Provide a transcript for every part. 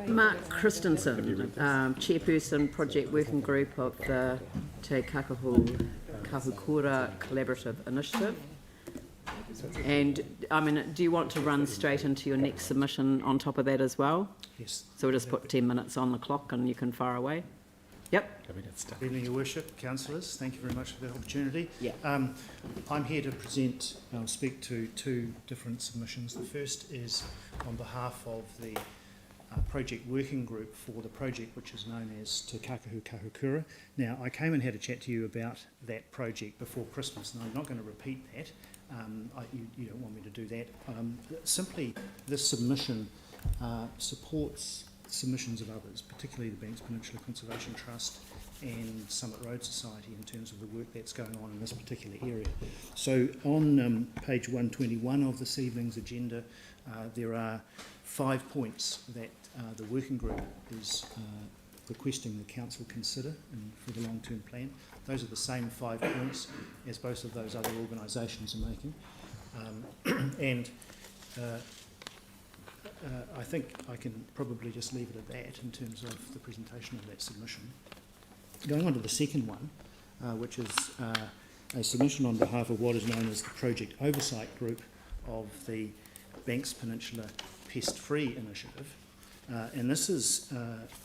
Mark Christensen, Chairperson, Project Working Group of the Te Kakahu Kahukura Collaborative Initiative. And, I mean, do you want to run straight into your next submission on top of that as well? Yes. So we'll just put 10 minutes on the clock and you can fire away. Yep. Good evening, Your Worship, councillors. Thank you very much for the opportunity. Yeah. I'm here to present, speak to two different submissions. The first is on behalf of the project working group for the project which is known as Te Kakahu Kahukura. Now, I came and had a chat to you about that project before Christmas, and I'm not going to repeat that. You don't want me to do that. Simply, this submission supports submissions of others, particularly the Banks Peninsula Conservation Trust and Summit Road Society in terms of the work that's going on in this particular area. So on page 121 of this evening's agenda, there are 5 points that the working group is requesting the council consider for the long-term plan. Those are the same 5 points as both of those other organisations are making. I think I can probably just leave it at that in terms of the presentation of that submission. Going on to the second one, which is a submission on behalf of what is known as the Project Oversight Group of the Banks Peninsula Pest-Free Initiative. And this is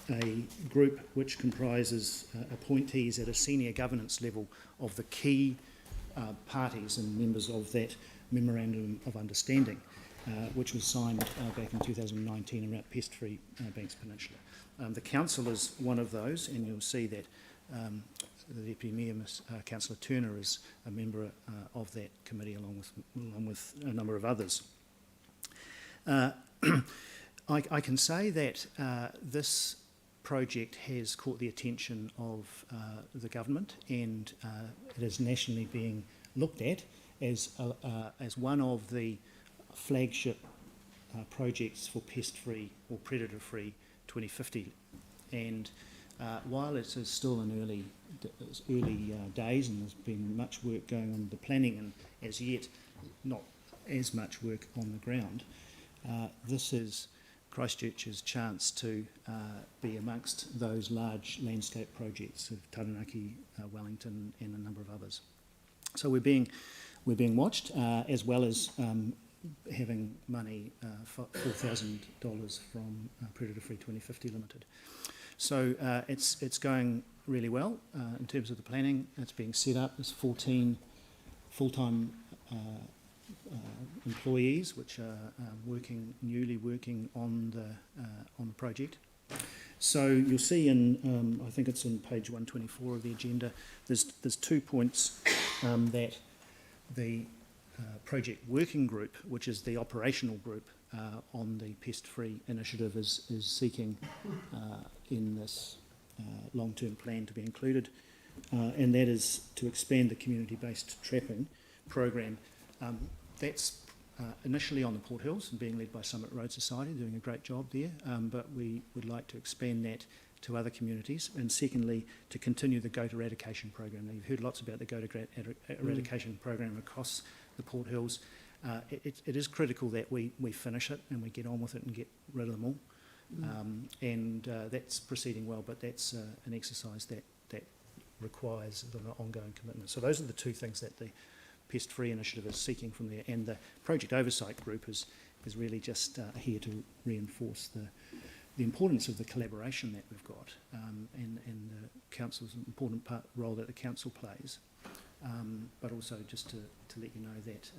a group which comprises appointees at a senior governance level of the key parties and members of that Memorandum of Understanding, which was signed back in 2019 around pest-free Banks Peninsula. The council is one of those, and you'll see that the Deputy Mayor, Councillor Turner, is a member of that committee along with a number of others. I can say that this project has caught the attention of the government, and it is nationally being looked at as one of the flagship projects for pest-free or predator-free 2050. And while it is still in early days and there's been much work going on the planning and as yet not as much work on the ground, this is Christchurch's chance to be amongst those large landscape projects of Taranaki, Wellington and a number of others. So we're being watched, as well as having money, $4,000 from Predator Free 2050 Limited. So it's going really well in terms of the planning. It's being set up. There's 14 full-time employees which are newly working on the project. So you'll see in I think it's on page 124 of the agenda. There's 2 points that the project working group, which is the operational group on the pest-free initiative, is seeking in this long-term plan to be included, and that is to expand the community-based trapping program. That's initially on the Port Hills and being led by Summit Road Society, doing a great job there, but we would like to expand that to other communities, and secondly, to continue the goat eradication program. Now, you've heard lots about the goat eradication program across the Port Hills. It is critical that we finish it and we get on with it and get rid of them all. That's proceeding well, but that's an exercise that requires an ongoing commitment. So those are the 2 things that the Pest-Free Initiative is seeking from there, and the Project Oversight Group is really just here to reinforce the importance of the collaboration that we've got, and the council's important role that the council plays, but also just to let you know that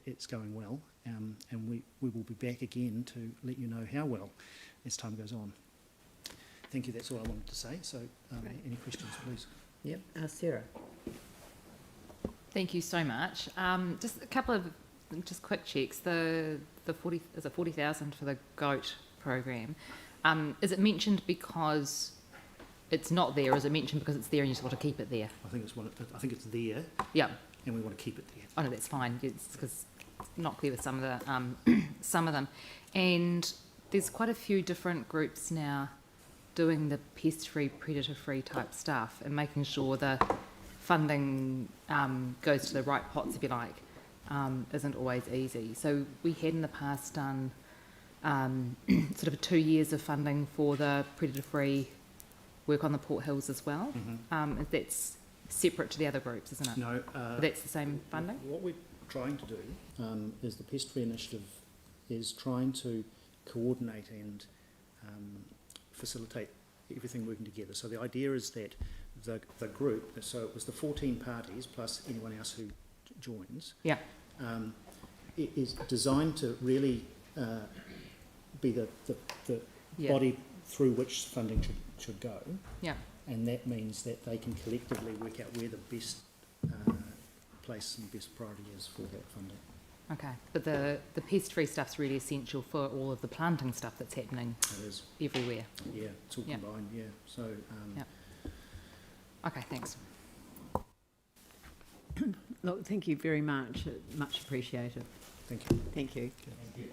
it's going well, and we will be back again to let you know how well as time goes on. Thank you, that's all I wanted to say. So any questions, please? Yep, Sarah. Thank you so much. Just a couple of quick checks. The 40,000 for the goat program. Is it mentioned because it's not there, or is it mentioned because it's there and you just want to keep it there? I think it's there. Yeah. And we want to keep it there. Oh no, that's fine. It's because it's not clear with some of them, and there's quite a few different groups now doing the pest-free, predator-free type stuff and making sure the funding goes to the right pots, if you like, isn't always easy. So we had in the past done sort of 2 years of funding for the predator-free work on the Port Hills as well. That's separate to the other groups, isn't it? No. But that's the same funding? What we're trying to do is the Pest Free Initiative is trying to coordinate and facilitate everything working together. So the idea is that the group, so it was the 14 parties plus anyone else who joins, Yeah. it is designed to really be the Yeah. body through which funding should go. Yeah. And that means that they can collectively work out where the best place and best priority is for that funding. Okay. But the pest-free stuff's really essential for all of the planting stuff that's happening It is. everywhere. Yeah, it's all Yeah. combined, yeah. So, Yeah. Okay, thanks. Look, thank you very much. Much appreciated. thank you. Thank you. Okay.